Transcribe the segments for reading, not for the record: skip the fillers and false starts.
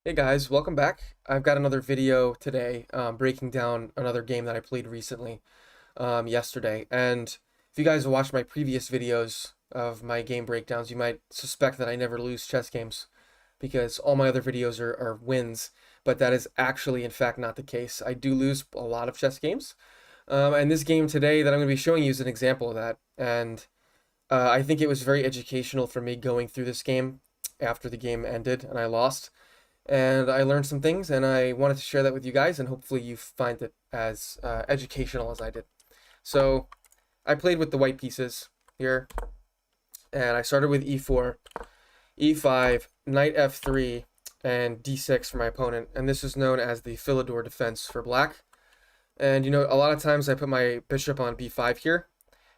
Hey guys, welcome back. I've got another video today breaking down another game that I played recently yesterday. And if you guys watched my previous videos of my game breakdowns, you might suspect that I never lose chess games because all my other videos are wins, but that is actually in fact not the case. I do lose a lot of chess games. And this game today that I'm going to be showing you is an example of that. And I think it was very educational for me going through this game after the game ended and I lost, and I learned some things, and I wanted to share that with you guys, and hopefully you find it as educational as I did. So I played with the white pieces here, and I started with e4, e5, knight f3, and d6 for my opponent, and this is known as the Philidor Defense for black. And you know, a lot of times I put my bishop on b5 here,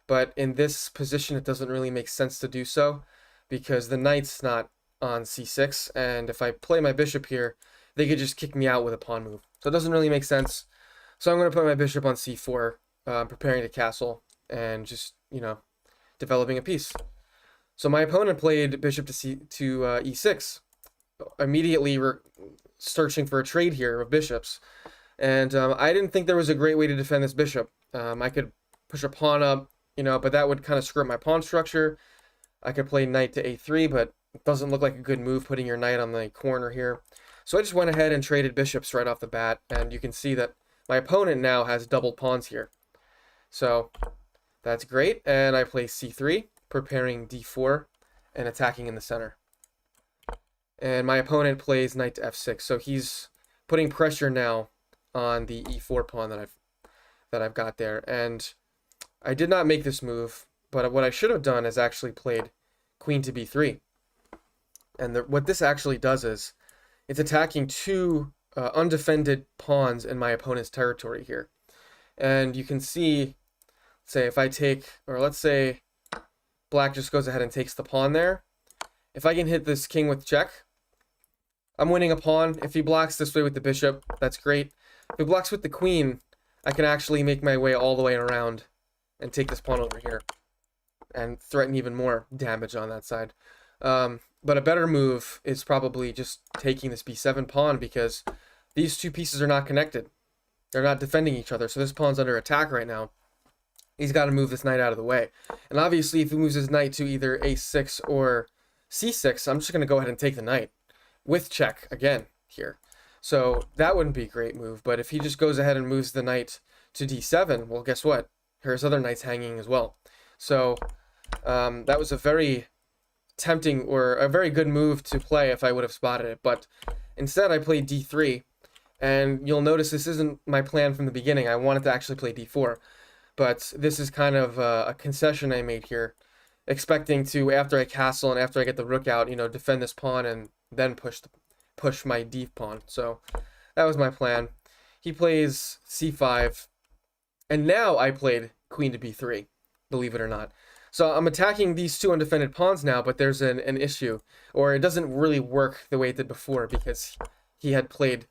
but in this position it doesn't really make sense to do so because the knight's not on c6, and if I play my bishop here, they could just kick me out with a pawn move. So it doesn't really make sense. So I'm going to put my bishop on c4, preparing to castle, and just, you know, developing a piece. So my opponent played bishop to e6, immediately searching for a trade here of bishops. And I didn't think there was a great way to defend this bishop. I could push a pawn up, you know, but that would kind of screw up my pawn structure. I could play knight to a3, but it doesn't look like a good move putting your knight on the corner here. So I just went ahead and traded bishops right off the bat, and you can see that my opponent now has double pawns here. So that's great, and I play c3, preparing d4 and attacking in the center. And my opponent plays knight to f6, so he's putting pressure now on the e4 pawn that I've got there. And I did not make this move, but what I should have done is actually played queen to b3. And what this actually does is it's attacking two undefended pawns in my opponent's territory here. And you can see, say if I take, or let's say black just goes ahead and takes the pawn there. If I can hit this king with check, I'm winning a pawn. If he blocks this way with the bishop, that's great. If he blocks with the queen, I can actually make my way all the way around and take this pawn over here and threaten even more damage on that side. But a better move is probably just taking this b7 pawn, because these two pieces are not connected. They're not defending each other, so this pawn's under attack right now. He's got to move this knight out of the way. And obviously, if he moves his knight to either a6 or c6, I'm just going to go ahead and take the knight with check again here. So that wouldn't be a great move, but if he just goes ahead and moves the knight to d7, well, guess what? Here's other knights hanging as well. So that was a very tempting, or a very good move to play if I would have spotted it, but instead I played d3, and you'll notice this isn't my plan from the beginning. I wanted to actually play d4, but this is kind of a concession I made here, expecting to, after I castle and after I get the rook out, you know, defend this pawn and then push my d pawn. So that was my plan. He plays c5, and now I played queen to b3, believe it or not. So I'm attacking these two undefended pawns now, but there's an issue, or it doesn't really work the way it did before because he had played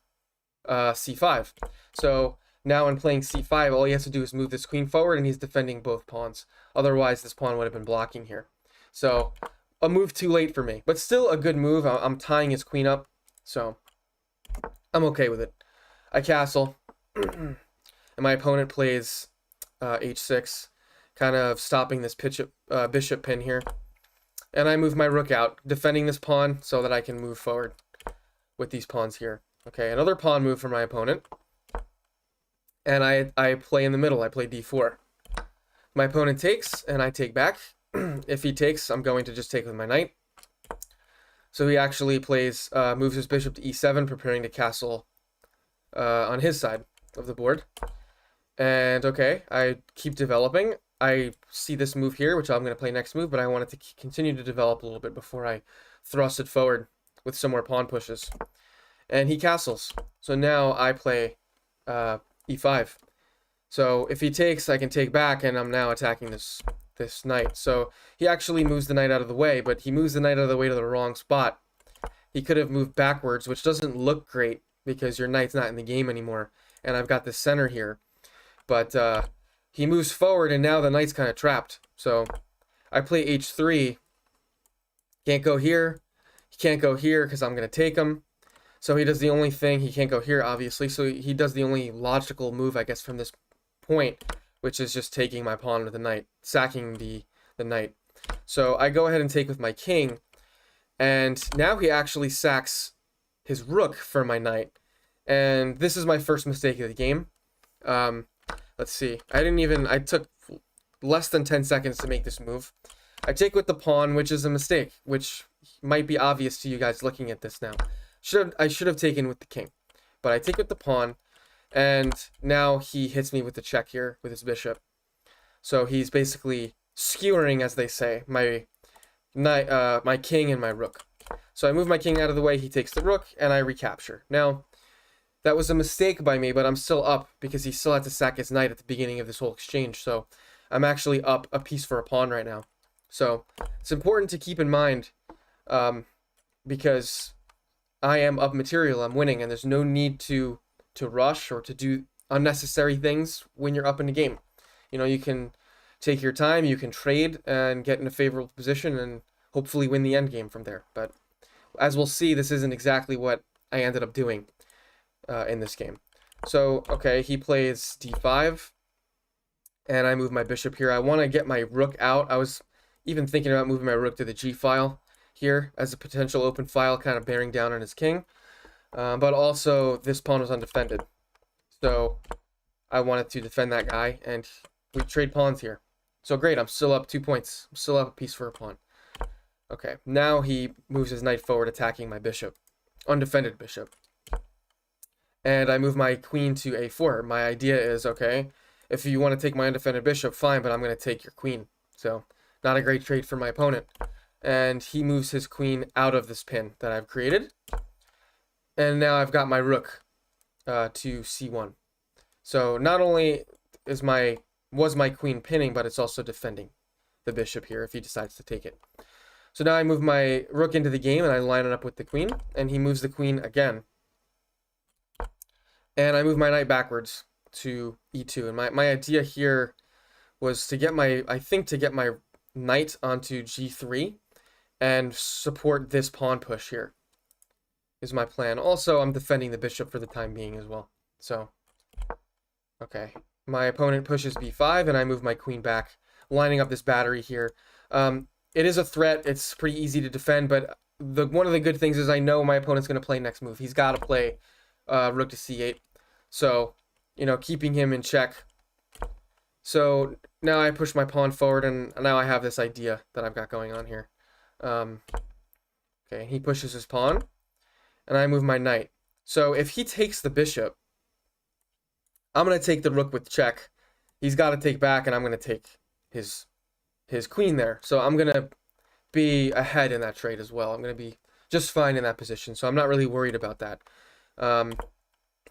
c5. So now in playing c5, all he has to do is move this queen forward, and he's defending both pawns. Otherwise, this pawn would have been blocking here. So a move too late for me, but still a good move. I'm tying his queen up, so I'm okay with it. I castle, and my opponent plays h6. Kind of stopping this bishop pin here. And I move my rook out, defending this pawn so that I can move forward with these pawns here. Okay, another pawn move for my opponent. And I play in the middle. I play d4. My opponent takes, and I take back. If he takes, I'm going to just take with my knight. So he actually plays, moves his bishop to e7, preparing to castle on his side of the board. And okay, I keep developing. I see this move here, which I'm going to play next move, but I wanted to continue to develop a little bit before I thrust it forward with some more pawn pushes. And he castles. So now I play e5. So if he takes, I can take back, and I'm now attacking this knight. So he actually moves the knight out of the way, but he moves the knight out of the way to the wrong spot. He could have moved backwards, which doesn't look great because your knight's not in the game anymore. And I've got the center here. But he moves forward, and now the knight's kind of trapped. So I play h3. Can't go here. He can't go here because I'm going to take him. So he does the only thing, he can't go here, obviously, so he does the only logical move, I guess, from this point, which is just taking my pawn with the knight, sacking the knight. So I go ahead and take with my king, and now he actually sacks his rook for my knight. And this is my first mistake of the game. Let's see. I took less than 10 seconds to make this move. I take with the pawn, which is a mistake, which might be obvious to you guys looking at this now. I should have taken with the king, but I take with the pawn, and now he hits me with the check here with his bishop. So he's basically skewering, as they say, my king and my rook. So I move my king out of the way, he takes the rook, and I recapture. Now, that was a mistake by me, but I'm still up because he still had to sack his knight at the beginning of this whole exchange. So I'm actually up a piece for a pawn right now. So it's important to keep in mind, because I am up material, I'm winning, and there's no need to rush or to do unnecessary things when you're up in the game. You know, you can take your time, you can trade and get in a favorable position and hopefully win the end game from there. But as we'll see, this isn't exactly what I ended up doing in this game. So, okay, he plays d5, and I move my bishop here. I want to get my rook out. I was even thinking about moving my rook to the g file here as a potential open file, kind of bearing down on his king. But also, this pawn was undefended. So I wanted to defend that guy, and we trade pawns here. So great, I'm still up 2 points. I'm still up a piece for a pawn. Okay, now he moves his knight forward, attacking my bishop. Undefended bishop. And I move my queen to a4. My idea is, okay, if you want to take my undefended bishop, fine, but I'm going to take your queen. So, not a great trade for my opponent. And he moves his queen out of this pin that I've created. And now I've got my rook to c1. So, not only was my queen pinning, but it's also defending the bishop here if he decides to take it. So now I move my rook into the game, and I line it up with the queen, and he moves the queen again. And I move my knight backwards to e2. And my idea here was to get my knight onto g3 and support this pawn push here is my plan. Also, I'm defending the bishop for the time being as well. So, okay. My opponent pushes b5, and I move my queen back, lining up this battery here. It is a threat. It's pretty easy to defend, but one of the good things is I know my opponent's going to play next move. He's got to play rook to c8. So, you know, keeping him in check. So now I push my pawn forward, and now I have this idea that I've got going on here. Okay, he pushes his pawn, and I move my knight. So if he takes the bishop, I'm going to take the rook with check. He's got to take back, and I'm going to take his queen there. So I'm going to be ahead in that trade as well. I'm going to be just fine in that position, so I'm not really worried about that.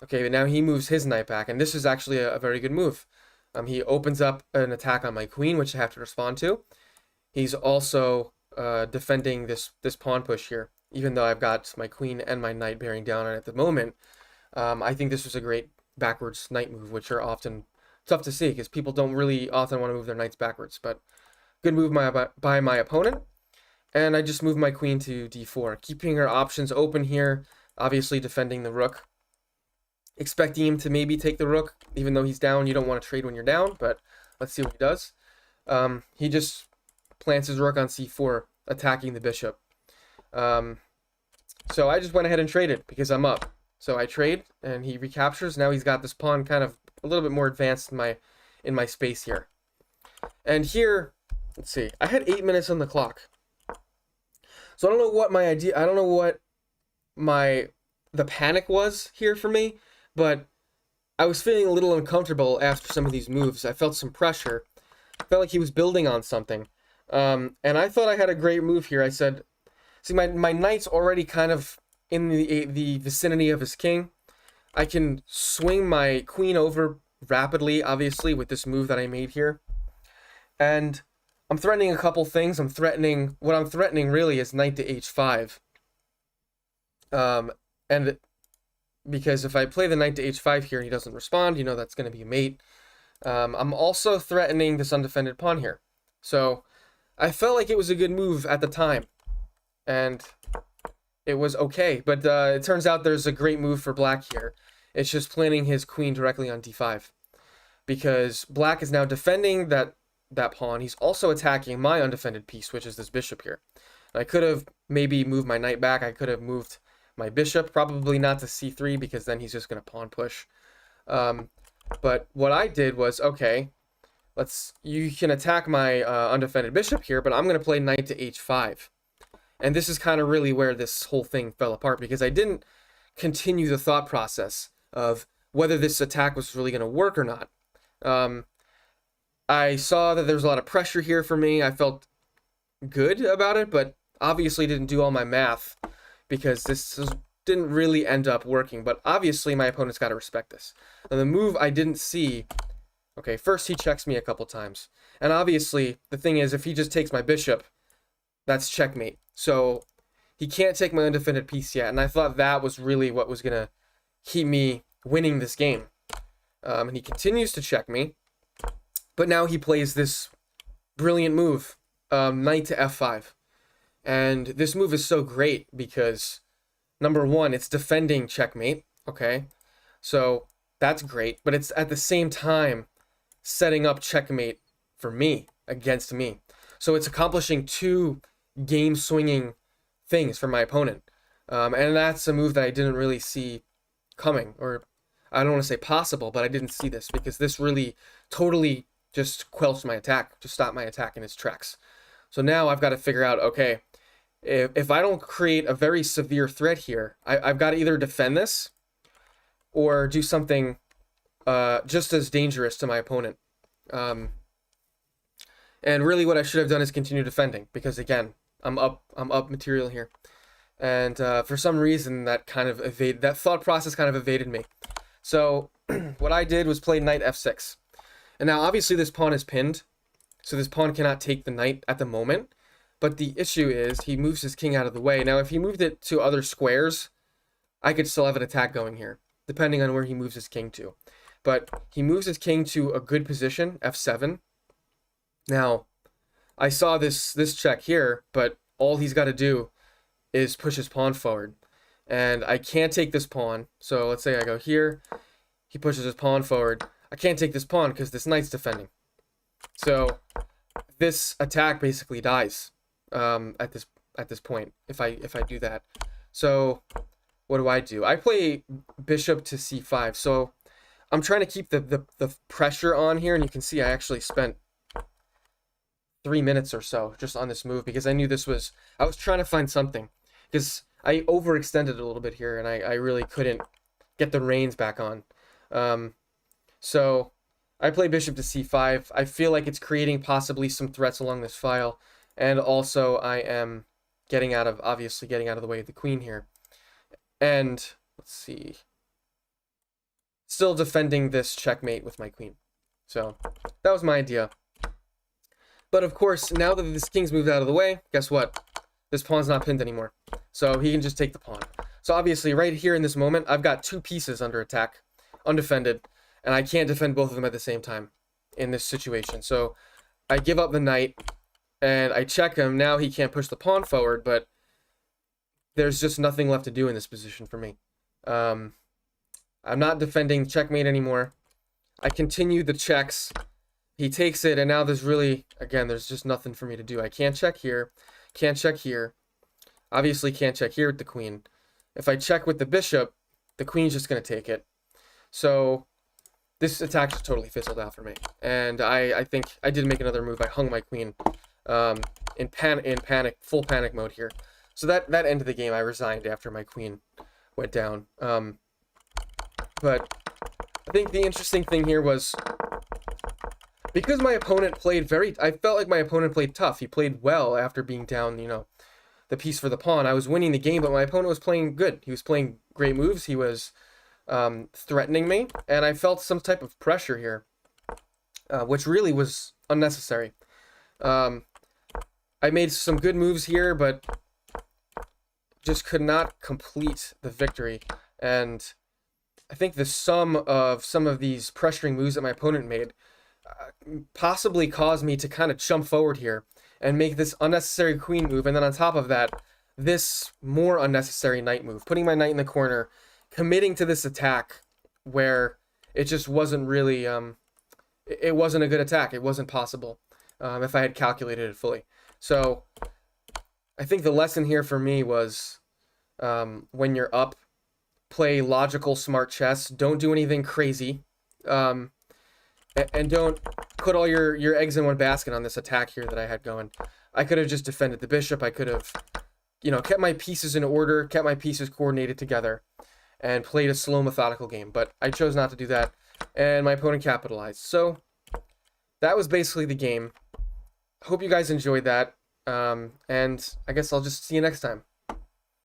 Okay, but now he moves his knight back, and this is actually a very good move. He opens up an attack on my queen, which I have to respond to. He's also defending this pawn push here, even though I've got my queen and my knight bearing down on it at the moment. I think this was a great backwards knight move, which are often tough to see because people don't really often want to move their knights backwards. But good move by my opponent. And I just move my queen to d4, keeping her options open here, obviously defending the rook. Expecting him to maybe take the rook, even though he's down. You don't want to trade when you're down, but let's see what he does. He just plants his rook on c4, attacking the bishop. So I just went ahead and traded because I'm up. So I trade, and he recaptures. Now he's got this pawn kind of a little bit more advanced in my space here. And here, let's see, I had 8 minutes on the clock. So I don't know what I don't know what the panic was here for me. But I was feeling a little uncomfortable after some of these moves. I felt some pressure. I felt like he was building on something. And I thought I had a great move here. I said, see, my knight's already kind of in the vicinity of his king. I can swing my queen over rapidly, obviously, with this move that I made here. And I'm threatening a couple things. What I'm threatening really is knight to h5. And because if I play the knight to h5 here and he doesn't respond, you know that's going to be a mate. I'm also threatening this undefended pawn here. So I felt like it was a good move at the time. And it was okay. But it turns out there's a great move for black here. It's just planting his queen directly on d5. Because black is now defending that pawn. He's also attacking my undefended piece, which is this bishop here. I could have maybe moved my knight back. I could have moved my bishop, probably not to c3, because then he's just going to pawn push. But what I did was, okay, you can attack my undefended bishop here, but I'm going to play knight to h5. And this is kind of really where this whole thing fell apart, because I didn't continue the thought process of whether this attack was really going to work or not. I saw that there was a lot of pressure here for me. I felt good about it, but obviously didn't do all my math, because didn't really end up working. But obviously my opponent's got to respect this. Now the move I didn't see, okay, first he checks me a couple times. And obviously the thing is, if he just takes my bishop, that's checkmate. So he can't take my undefended piece yet. And I thought that was really what was going to keep me winning this game. And he continues to check me. But now he plays this brilliant move, knight to f5. And this move is so great because, number one, it's defending checkmate, okay? So that's great, but it's at the same time setting up checkmate for me, against me. So it's accomplishing two game-swinging things for my opponent. And that's a move that I didn't really see coming, or I don't want to say possible, but I didn't see this, because this really totally just quelched my attack, just stopped my attack in its tracks. So now I've got to figure out, okay, if I don't create a very severe threat here, I've got to either defend this or do something just as dangerous to my opponent. And really what I should have done is continue defending, because again, I'm up material here. And for some reason that thought process kind of evaded me. So what I did was play knight f6. And now obviously this pawn is pinned, so this pawn cannot take the knight at the moment. But the issue is he moves his king out of the way. Now if he moved it to other squares, I could still have an attack going here, depending on where he moves his king to. But he moves his king to a good position, f7. Now, I saw this check here, but all he's got to do is push his pawn forward. And I can't take this pawn. So let's say I go here, he pushes his pawn forward. I can't take this pawn because this knight's defending. So this attack basically dies at this point if I do that. So what do? I play bishop to c5. So I'm trying to keep the pressure on here, and you can see I actually spent 3 minutes or so just on this move, because I knew I was trying to find something, because I overextended a little bit here and I really couldn't get the reins back on. So I play bishop to c5. I feel like it's creating possibly some threats along this file, and also I am obviously getting out of the way of the queen here. And let's see, still defending this checkmate with my queen. So that was my idea. But of course, now that this king's moved out of the way, guess what? This pawn's not pinned anymore. So he can just take the pawn. So obviously right here in this moment, I've got two pieces under attack, undefended, and I can't defend both of them at the same time in this situation. So I give up the knight and I check him. Now he can't push the pawn forward, but there's just nothing left to do in this position for me. I'm not defending checkmate anymore. I continue the checks. He takes it, and now there's just nothing for me to do. I can't check here, can't check here. Obviously can't check here with the queen. If I check with the bishop, the queen's just going to take it. So this attack just totally fizzled out for me. And I think I did make another move. I hung my queen in full panic mode here. So that ended the game. I resigned after my queen went down. But I think the interesting thing here was, because my opponent I felt like my opponent played tough. He played well after being down, the piece for the pawn. I was winning the game, but my opponent was playing good. He was playing great moves. He was threatening me, and I felt some type of pressure here, which really was unnecessary. I made some good moves here, but just could not complete the victory. And I think the sum of some of these pressuring moves that my opponent made possibly caused me to kind of jump forward here and make this unnecessary queen move. And then on top of that, this more unnecessary knight move, putting my knight in the corner, committing to this attack where it just wasn't really, it wasn't a good attack. It wasn't possible if I had calculated it fully. So I think the lesson here for me was when you're up, play logical, smart chess. Don't do anything crazy. And don't put all your eggs in one basket on this attack here that I had going. I could have just defended the bishop. I could have, kept my pieces in order, kept my pieces coordinated together, and played a slow, methodical game. But I chose not to do that, and my opponent capitalized. So that was basically the game. Hope you guys enjoyed that, and I guess I'll just see you next time.